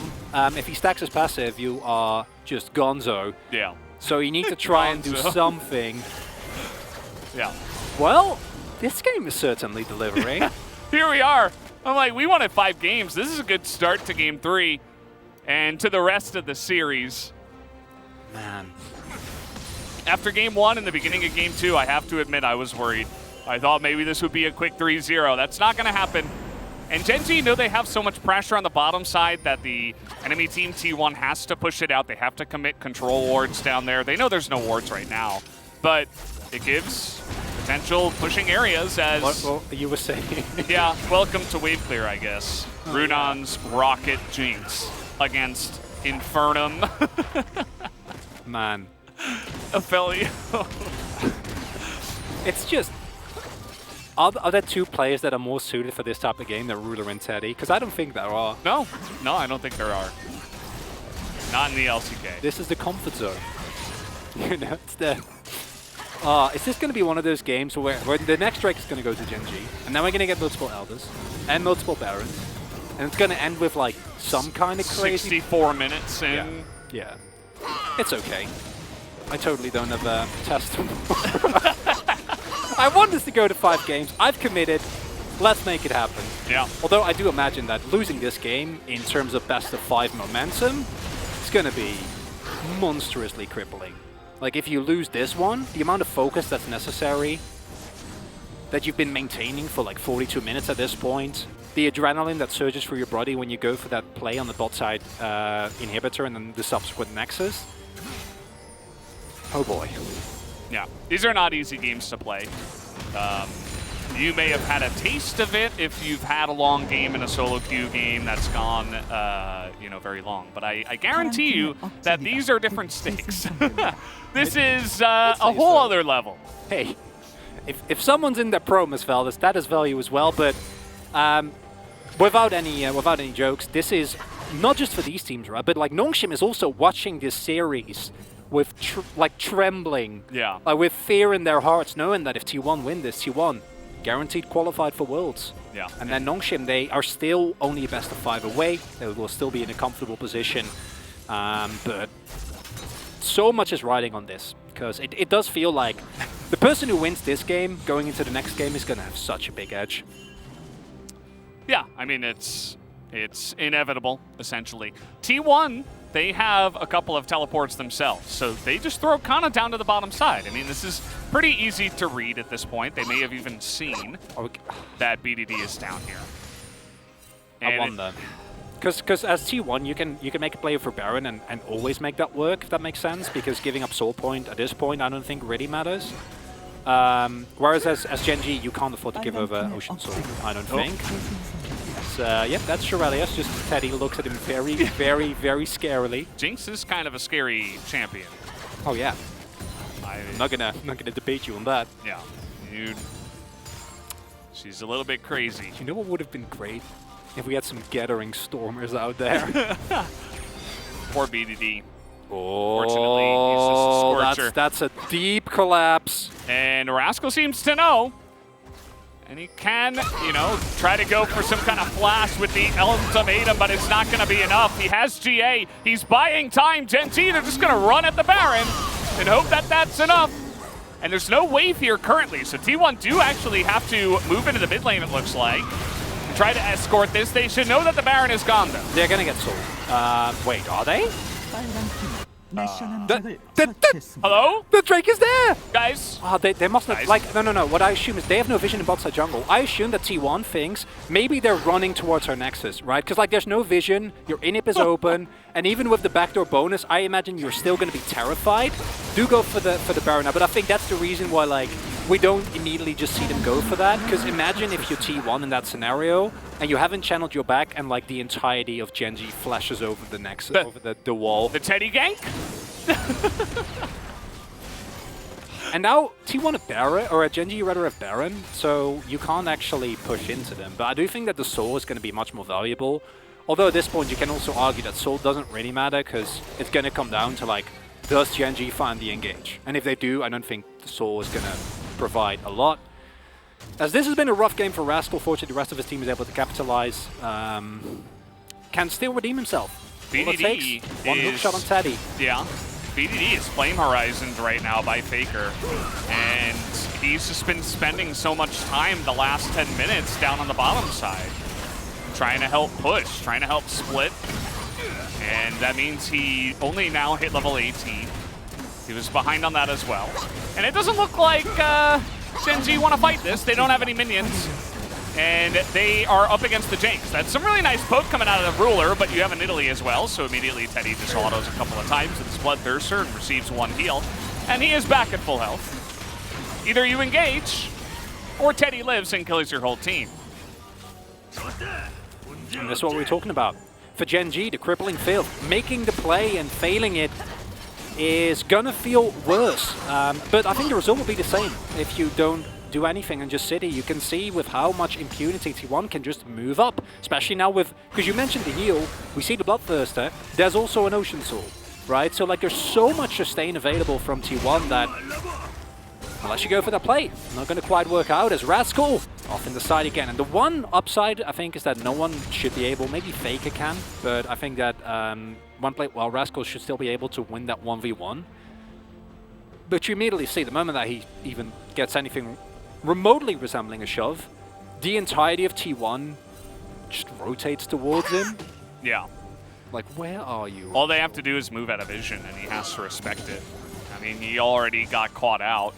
if he stacks his passive, you are just gonzo. Yeah. So you need to try and do something. Yeah. Well, this game is certainly delivering. Here we are. I'm like, we wanted 5 games. This is a good start to Game 3 and to the rest of the series. Man. After Game 1 and the beginning of Game 2, I have to admit I was worried. I thought maybe this would be a quick 3-0. That's not going to happen. And Gen G know they have so much pressure on the bottom side that the enemy team T1 has to push it out. They have to commit control wards down there. They know there's no wards right now, but it gives potential pushing areas as... What you were saying? Yeah, welcome to wave clear, I guess. Oh, Runon's Rocket Jinx against Infernum. Man. Aphelio. It's just... Are there 2 players that are more suited for this type of game than Ruler and Teddy? Because I don't think there are. No, I don't think there are. Not in the LCK. This is the comfort zone. You know, it's the... is this going to be one of those games where the next Drake is going to go to Gen G, and then we're going to get multiple Elders and multiple Barons, and it's going to end with like some kind of crazy... 64 minutes in. Yeah. It's okay. I totally don't have a test. I want this to go to 5 games. I've committed. Let's make it happen. Yeah. Although I do imagine that losing this game in terms of best of 5 momentum is going to be monstrously crippling. Like, if you lose this one, the amount of focus that's necessary, that you've been maintaining for like 42 minutes at this point, the adrenaline that surges through your body when you go for that play on the bot side inhibitor and then the subsequent nexus. Oh boy. Yeah, these are not easy games to play. You may have had a taste of it if you've had a long game in a solo queue game that's gone, you know, very long. But I guarantee you that these are different stakes. This is a whole other level. Hey, if someone's in their promise, Veldis, that is value as well. But without any jokes, this is not just for these teams, right? But like Nongshim is also watching this series with trembling, with fear in their hearts, knowing that if T1 win this, T1 guaranteed qualified for Worlds. Yeah. And then Nongshim, they are still only a best of 5 away. They will still be in a comfortable position. But so much is riding on this, because it does feel like the person who wins this game going into the next game is going to have such a big edge. Yeah, I mean, it's inevitable, essentially. T1, they have a couple of teleports themselves, so they just throw Kana down to the bottom side. I mean, this is pretty easy to read at this point. They may have even seen that BDD is down here. And I wonder. Because as T1, you can make a play for Baron and always make that work, if that makes sense, because giving up Soul Point at this point, I don't think really matters. Whereas as Gen G, you can't afford to give over Ocean Soul, I don't think. Yep, that's Shirelius. Just Teddy looks at him very, very, very scarily. Jinx is kind of a scary champion. Oh yeah. I'm not gonna debate you on that. Yeah, she's a little bit crazy. You know what would have been great if we had some Gathering Stormers out there. Poor BDD. Oh, fortunately, he's just a Scorcher. That's a deep collapse. And Rascal seems to know. And he can, you know, try to go for some kind of flash with the ultimatum, but it's not going to be enough. He has GA. He's buying time. Gen G, they're just going to run at the Baron and hope that that's enough. And there's no wave here currently, so T1 do actually have to move into the mid lane, it looks like, and try to escort this. They should know that the Baron is gone, though. They're going to get sold. Wait, are they? Hello? The Drake is there! Guys? Oh, they must have, Guys? like, no. What I assume is they have no vision in bot side jungle. I assume that T1 thinks maybe they're running towards our Nexus, right? Because, like, there's no vision, your inhib is open, and even with the backdoor bonus, I imagine you're still going to be terrified. Do go for the Baron now, but I think that's the reason why, like, we don't immediately just see them go for that. Because imagine if you're T1 in that scenario, and you haven't channeled your back, and, like, the entirety of Gen G flashes over the Nexus, over the wall. The Teddy gank? And now T1 have Baron, or Gen G rather have Baron, so you can't actually push into them. But I do think that the Soul is going to be much more valuable. Although at this point you can also argue that Soul doesn't really matter, because it's going to come down to, like, does Gen G find the engage? And if they do, I don't think the Soul is going to provide a lot. As this has been a rough game for Rascal, fortunately the rest of his team is able to capitalize. Can still redeem himself. BDD One hook shot on Teddy. Yeah. BDD is Flame Horizoned right now by Faker. And he's just been spending so much time the last 10 minutes down on the bottom side. Trying to help push, trying to help split. And that means he only now hit level 18. He was behind on that as well. And it doesn't look like Gen G want to fight this. They don't have any minions. And they are up against the Jinx. That's some really nice poke coming out of the Ruler, but you have an Italy as well, so immediately Teddy just autos a couple of times with his Bloodthirster and receives one heal. And he is back at full health. Either you engage, or Teddy lives and kills your whole team. And that's what we're talking about. For Gen G, the crippling fail. Making the play and failing it is gonna feel worse. But I think the result will be the same if you don't do anything and just sit here. You can see with how much impunity T1 can just move up, especially now with, because you mentioned the heal, we see the Bloodthirster, there's also an Ocean Soul, right? So like there's so much sustain available from T1 that unless you go for the play, not going to quite work out as Rascal off in the side again. And the one upside I think is that no one should be able, maybe Faker can, but I think that one play, well, Rascal should still be able to win that 1v1. But you immediately see the moment that he even gets anything remotely resembling a shove, the entirety of T1 just rotates towards him. Yeah. Like, where are you? All they have to do is move out of vision, and he has to respect it. I mean, he already got caught out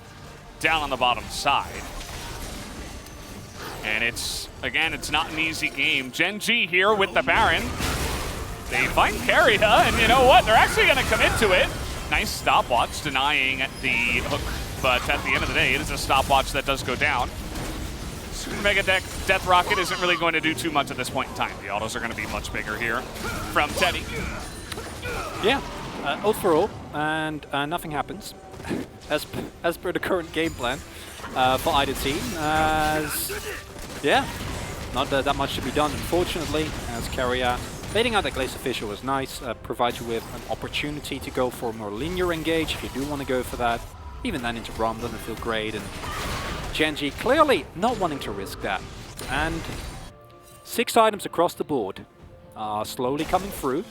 down on the bottom side. And it's, again, it's not an easy game. Gen G here with the Baron. They find Carria, and you know what? They're actually going to commit to it. Nice stopwatch, denying the hook. But at the end of the day, it is a stopwatch that does go down. Super Mega Death Rocket isn't really going to do too much at this point in time. The autos are going to be much bigger here from Teddy. Yeah, ult for ult, and nothing happens, as per the current game plan for either team. Yeah, not that much to be done, unfortunately, as Carria baiting out that Glaze Official was nice, provides you with an opportunity to go for a more linear engage if you do want to go for that. Even then into Braum doesn't feel great, and Gen G clearly not wanting to risk that. And 6 items across the board are slowly coming through.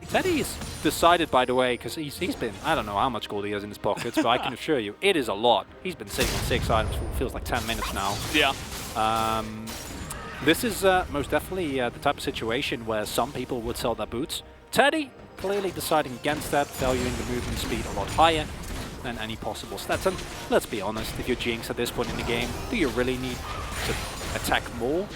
Teddy's decided, by the way, because he's been, I don't know how much gold he has in his pockets, but I can assure you, it is a lot. He's been sitting on 6 items for feels like 10 minutes now. Yeah. This is most definitely the type of situation where some people would sell their boots. Teddy clearly deciding against that, valuing the movement speed a lot higher than any possible stats. And let's be honest, if you're Jinx at this point in the game, do you really need to attack more?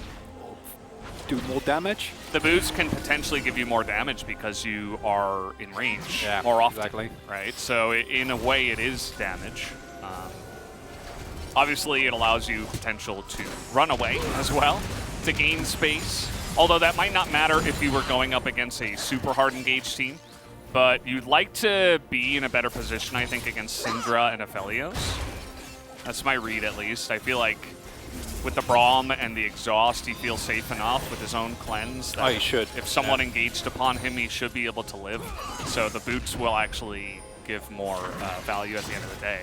Do more damage? The boots can potentially give you more damage because you are in range more often. Exactly. Right? So in a way, it is damage. Obviously, it allows you potential to run away as well, to gain space. Although that might not matter if you were going up against a super hard engaged team. But you'd like to be in a better position, I think, against Syndra and Aphelios. That's my read, at least. I feel like with the Braum and the exhaust, he feels safe enough with his own cleanse. That he should. If someone engaged upon him, he should be able to live. So the boots will actually give more value at the end of the day.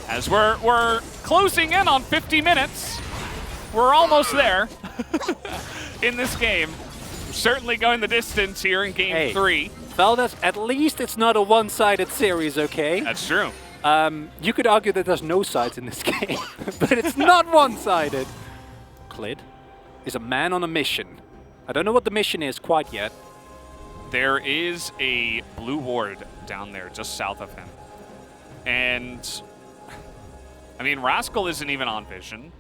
As we're closing in on 50 minutes. We're almost there in this game. We're certainly going the distance here in game 3. Valdez, at least it's not a one-sided series, okay? That's true. You could argue that there's no sides in this game, but it's not one-sided. Clid is a man on a mission. I don't know what the mission is quite yet, there is a blue ward down there just south of him. And, I mean, Rascal isn't even on vision.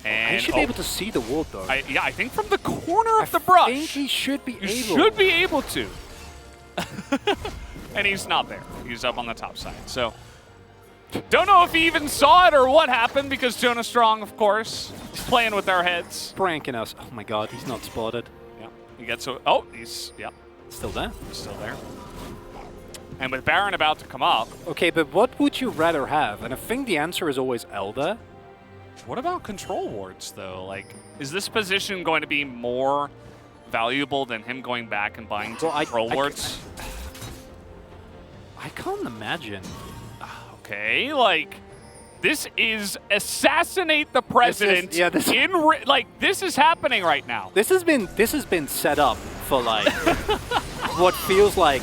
And, he should be able to see the ward, though. Yeah, I think from the corner of the brush. I think he should be able. Should be able to. And he's not there. He's up on the top side. So, don't know if he even saw it or what happened, because Jonah Strong, of course, is playing with our heads. Pranking us. Oh my god, he's not spotted. Yeah, he gets so. Oh, he's Still there. still there. And with Baron about to come up. Okay, but what would you rather have? And I think the answer is always Elder. What about control wards, though? Like, is this position going to be more valuable than him going back and buying control wards? I can't imagine. Okay, like, this is assassinate the president. This is happening right now. This has been set up for like what feels like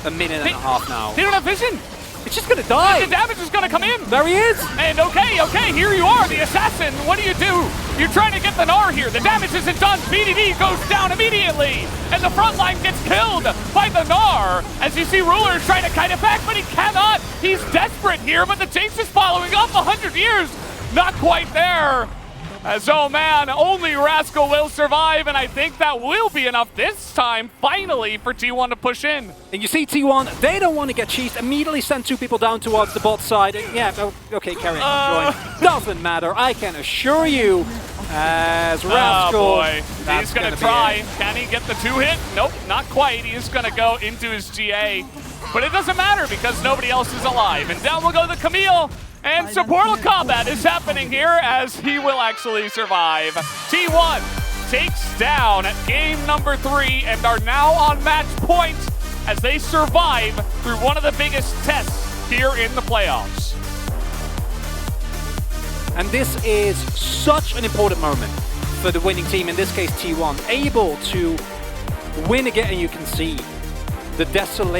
a minute and a half now. They don't have vision. It's just gonna die. The damage is gonna come in. There he is. And okay, here you are, the assassin. What do? You're trying to get the Gnar here. The damage isn't done. BDD goes down immediately. And the front line gets killed by the Gnar. As you see Ruler trying to kite it back, but he cannot. He's desperate here, but the Jinx is following up 100 years. Not quite there. As, oh man, only Rascal will survive, and I think that will be enough this time, finally, for T1 to push in. And you see T1, they don't want to get cheesed, immediately send 2 people down towards the bot side. And yeah, okay, carry on, join. Doesn't matter, I can assure you, as Rascal. Oh boy, he's going to try. Can he get the 2-hit? Nope, not quite. He is going to go into his GA. But it doesn't matter because nobody else is alive. And down will go the Camille. And supportal combat is happening here as he will actually survive. T1 takes down game number 3 and are now on match point as they survive through one of the biggest tests here in the playoffs. And this is such an important moment for the winning team, in this case T1, able to win again, and you can see the desolation